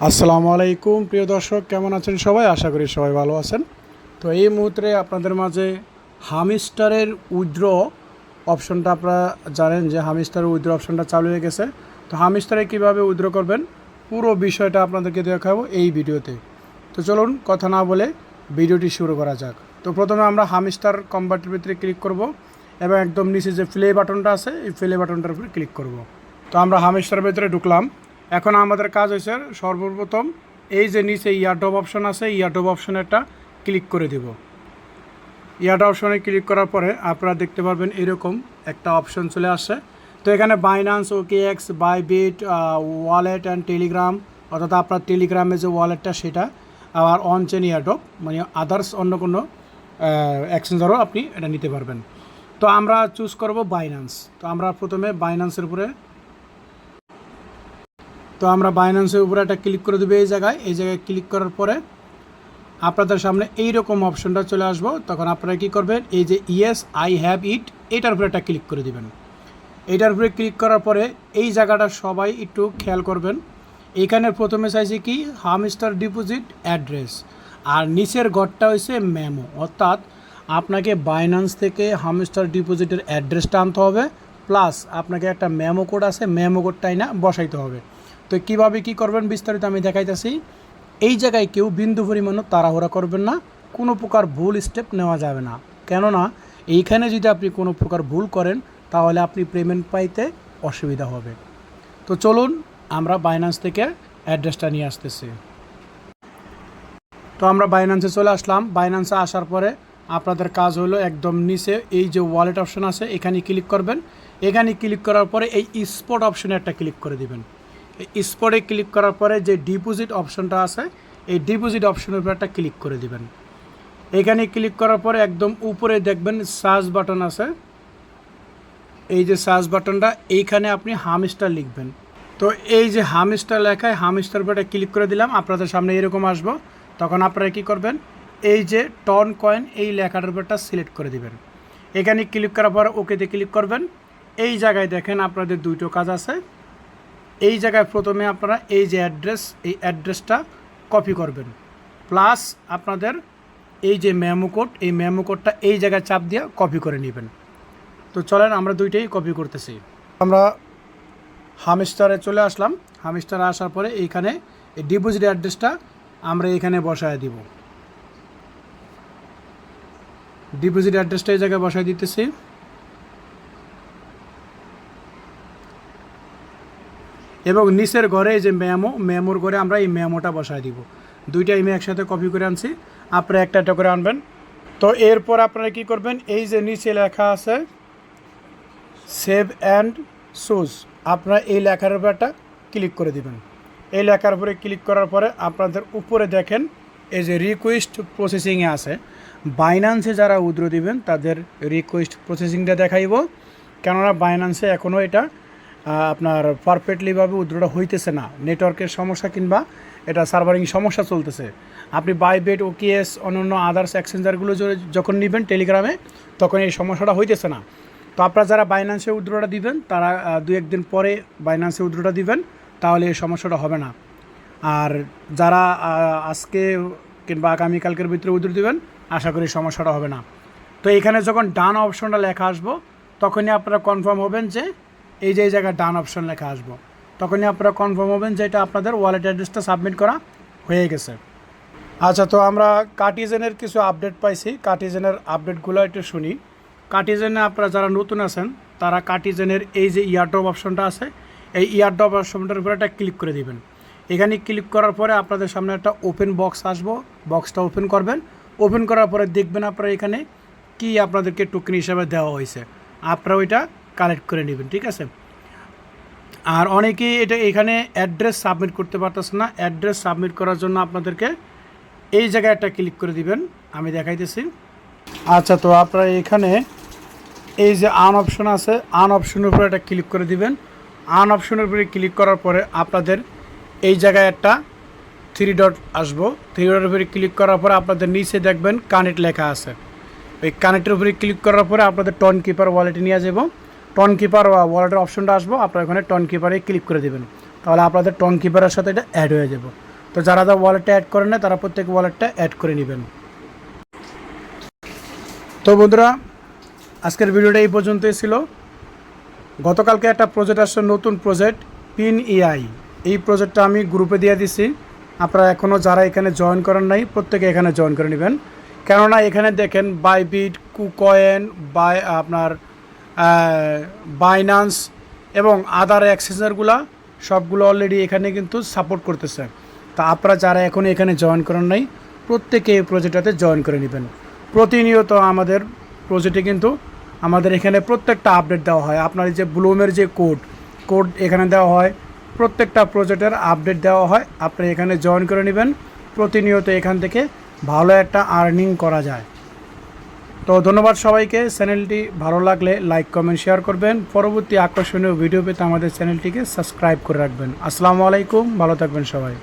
আসসালামু আলাইকুম প্রিয় দর্শক, কেমন আছেন সবাই? আশা করি সবাই ভালো আছেন। তো এই মুহূর্তে আপনাদের মাঝে হামস্টারের উইথড্র অপশনটা, আপনারা জানেন যে হামস্টারের উইথড্র অপশনটা চালু হয়ে গেছে। তো হামস্টারে কীভাবে উইথড্র করবেন পুরো বিষয়টা আপনাদেরকে দেখাবো এই ভিডিওতে। তো চলুন কথা না বলে ভিডিওটি শুরু করা যাক। তো প্রথমে আমরা হামস্টার কনভার্টের ভিতরে ক্লিক করব এবং একদম নিচে যে প্লে বাটনটা আছে এই প্লে বাটনটার উপরে ক্লিক করব। তো আমরা হামস্টারের ভিতরে ঢুকলাম। এখন আমাদের কাজ হয়েছে সর্বপ্রথম এই যে নিচে ইয়ারড্রপ অপশন আছে, ইয়ারড্রপ অপশনে একটা ক্লিক করে দেব। ইয়ারড্রপ অপশনে ক্লিক করার পরে আপনারা দেখতে পারবেন এরকম একটা অপশন চলে আসে। তো এখানে Binance, OKX, Bybit, wallet and Telegram, অর্থাৎ আপনার টেলিগ্রামে যে ওয়ালেটটা সেটা, আবার অনচেন ইয়ারড্রপ মানে আদার্স অন্য কোনো এক্সচেঞ্জারও আপনি এটা নিতে পারবেন। তো আমরা চুজ করব বাইন্যান্স। তো আমরা প্রথমে বাইন্যান্সের উপরে বাইন্যান্সের উপরে একটা ক্লিক করে দেবে। এই জায়গায় ক্লিক করার পরে আপনাদের সামনে এইরকম অপশনটা চলে আসবো। তখন আপনারা কী করবেন, এই যে ইয়েস আই হ্যাভ ইট, এটার উপরে একটা ক্লিক করে দেবেন। এটার উপরে ক্লিক করার পরে এই জায়গাটা সবাই একটু খেয়াল করবেন। এখানে প্রথমে চাইছে কি হামস্টার ডিপোজিট অ্যাড্রেস, আর নিচের ঘরটা হয়েছে মেমো, অর্থাৎ আপনাকে বাইন্যান্স থেকে হামস্টার ডিপোজিটের অ্যাড্রেসটা আনতে হবে, প্লাস আপনাকে একটা মেমো কোড আছে, মেমো কোডটাই না বসাইতে হবে। তো কীভাবে কী করবেন বিস্তারিত আমি দেখাইতেছি। এই জায়গায় কেউ বিন্দু পরিমাণও তাড়াহুড়া করবেন না, কোনো প্রকার ভুল স্টেপ নেওয়া যাবে না। কেননা এইখানে যদি আপনি কোনো প্রকার ভুল করেন তাহলে আপনি পেমেন্ট পাইতে অসুবিধা হবে। তো চলুন আমরা বাইন্যান্স থেকে অ্যাড্রেসটা নিয়ে আসতেছি। তো আমরা বাইন্যান্সে চলে আসলাম। বাইন্যান্সে আসার পরে আপনাদের কাজ হলো একদম নিচে এই যে ওয়ালেট অপশন আছে এখানে ক্লিক করবেন। এখানে ক্লিক করার পরে এই স্পট অপশনে একটা ক্লিক করে দেবেন। এই স্পটে ক্লিক করার পরে যে ডিপোজিট অপশনটা আছে এই ডিপোজিট অপশনের উপর একটা ক্লিক করে দিবেন। এখানে ক্লিক করার পরে একদম উপরে দেখবেন সার্চ বাটন আছে। এই যে সার্চ বাটনটা, এইখানে আপনি হামস্টার লিখবেন। তো এই যে হামস্টার লেখায় হামস্টার উপরে ক্লিক করে দিলাম। আপনাদের সামনে এরকম আসবো। তখন আপনারা কী করবেন, এই যে টন কয়েন এই লেখাটার উপরটা সিলেক্ট করে দিবেন। এখানে ক্লিক করার পর ওকেতে ক্লিক করবেন। এই জায়গায় দেখেন আপনাদের দুটো কাজ আছে। এই জায়গায় প্রথমে আপনারা এই যে অ্যাড্রেস, এই অ্যাড্রেসটা কপি করবেন, প্লাস আপনাদের এই যে মেমো কোড, এই মেমো কোডটা এই জায়গায় চাপ দিয়ে কপি করে নেবেন। তো চলেন আমরা দুইটাই কপি করতেছি। আমরা হামস্টারে চলে আসলাম। হামস্টারে আসার পরে এইখানে এই ডিপোজিট অ্যাড্রেসটা আমরা এখানে বসায় দিব। ডিপোজিট অ্যাড্রেসটা এই জায়গায় বসায় দিতেছি। এবং নিচের ঘরে এই যে মেমোর ঘরে আমরা এই মেমোটা বসায় দিব। দুইটা ইমেল একসাথে কপি করে আনছি, আপনারা একটা একটা করে আনবেন। তো এরপর আপনারা কি করবেন, এই যে নিচে লেখা আছে সেভ অ্যান্ড সুজ, আপনারা এই লেখার উপর একটা ক্লিক করে দিবেন। এই লেখার উপরে ক্লিক করার পরে আপনাদের উপরে দেখেন এই যে রিকোয়েস্ট প্রসেসিংয়ে আছে। বাইন্যান্সে যারা উইথড্র দিবেন তাদের রিকোয়েস্ট প্রসেসিংটা দেখাইব, কেননা বাইন্যান্সে এখনও এটা আপনার পারফেক্টলিভাবে উইথড্রটা হইতেছে না, নেটওয়ার্কের সমস্যা কিংবা এটা সার্ভারিং সমস্যা চলতেছে। আপনি বাইবিট, ওকেএস, অন্যান্য আদার্স এক্সচেঞ্জারগুলো যখন নেবেন টেলিগ্রামে, তখন এই সমস্যাটা হইতেছে না। তো আপনারা যারা বাইন্যান্সে উইথড্রটা দিবেন তারা দু একদিন পরে বাইন্যান্সে উইথড্রটা দিবেন, তাহলে এই সমস্যাটা হবে না। আর যারা আজকে কিংবা আগামীকালকের ভিতরে উইথড্র দিবেন, আশা করি সমস্যাটা হবে না। তো এখানে যখন ডান অপশনটা লেখা আসবো তখনই আপনারা কনফার্ম হবেন যে এই যে এই জায়গায় ডান অপশন লেখা আসবো, তখনই আপনারা কনফার্ম হবেন যে এটা আপনাদের ওয়ালেট অ্যাড্রেসটা সাবমিট করা হয়ে গেছে। আচ্ছা, তো আমরা কার্টিজেনের কিছু আপডেট পাইছি। কার্টিজেনের আপডেটগুলো একটু শুনি। কার্টিজেনে আপনারা যারা নতুন আছেন তারা কার্টিজেনের এই যে ইয়ারড্রপ অপশনটা আছে এই ইয়ারড্রপ অপশনটার উপরে একটা ক্লিক করে দিবেন। এখানে ক্লিক করার পরে আপনাদের সামনে একটা ওপেন বক্স আসবো, বক্সটা ওপেন করবেন। ওপেন করার পরে দেখবেন আপনারা এখানে কি আপনাদেরকে টোকেন হিসাবে দেওয়া হয়েছে, আপনারা ওইটা কালেক্ট করে নেবেন, ঠিক আছে। আর অনেকেই এটা এখানে অ্যাড্রেস সাবমিট করতে পারতেছে না। অ্যাড্রেস সাবমিট করার জন্য আপনাদেরকে এই জায়গায় একটা ক্লিক করে দিবেন, আমি দেখাইতেছি। আচ্ছা, তো আপনারা এখানে এই যে আন অপশন আছে, আন অপশনের উপরে একটা ক্লিক করে দিবেন। আন অপশনের উপরে ক্লিক করার পরে আপনাদের এই জায়গায় একটা থ্রি ডট আসবো। থ্রি ডটের উপরে ক্লিক করার পরে আপনাদের নিচে দেখবেন কানেক্ট লেখা আছে। ওই কানেক্টের উপরে ক্লিক করার পরে আপনাদের টন কিপার ওয়ালেটে নিয়ে যাব। টন কিপার ওয়ালেটের অপশনটা আসবো, আপনারা ওখানে টন কিপারে ক্লিক করে দেবেন, তাহলে আপনাদের টন কিপারের সাথে এটা অ্যাড হয়ে যাব। তো যারা ওয়ালেটটা অ্যাড করেন না তারা প্রত্যেক ওয়ালেটটা অ্যাড করে নেবেন। তো বন্ধুরা, আজকের ভিডিওটা এই পর্যন্তই ছিল। গতকালকে একটা প্রজেক্ট আসছে, নতুন প্রজেক্ট পিন ইআই। এই প্রজেক্টটা আমি গ্রুপে দিয়ে দিছি। আপনারা এখনও যারা এখানে জয়েন করেন নাই প্রত্যেকে এখানে জয়েন করে নেবেন। কেননা এখানে দেখেন বাইবিট, কুকয়েন, আপনার বাইন্যান্স এবং আদার এক্সচেঞ্জারগুলা সবগুলো অলরেডি এখানে কিন্তু সাপোর্ট করতেছে। তা আপনারা যারা এখন এখানে জয়েন করেন নাই প্রত্যেকে এই প্রজেক্টটাতে জয়েন করে নেবেন। প্রতিনিয়ত আমাদের প্রজেক্টে কিন্তু আমাদের এখানে প্রত্যেকটা আপডেট দেওয়া হয়। আপনার যে ব্লুমের যে কোড এখানে দেওয়া হয়, প্রত্যেকটা প্রজেক্টের আপডেট দেওয়া হয়। আপনি এখানে জয়েন করে নেবেন, প্রতিনিয়ত এখান থেকে ভালো একটা আর্নিং করা যায়। তো ধন্যবাদ সবাইকে। চ্যানেলটি ভালো লাগলে লাইক, কমেন্ট, শেয়ার করবেন। পরবর্তী আকর্ষণীয় ভিডিও পেতে আমাদের চ্যানেলটিকে সাবস্ক্রাইব করে রাখবেন। আসসালামু আলাইকুম, ভালো থাকবেন সবাই।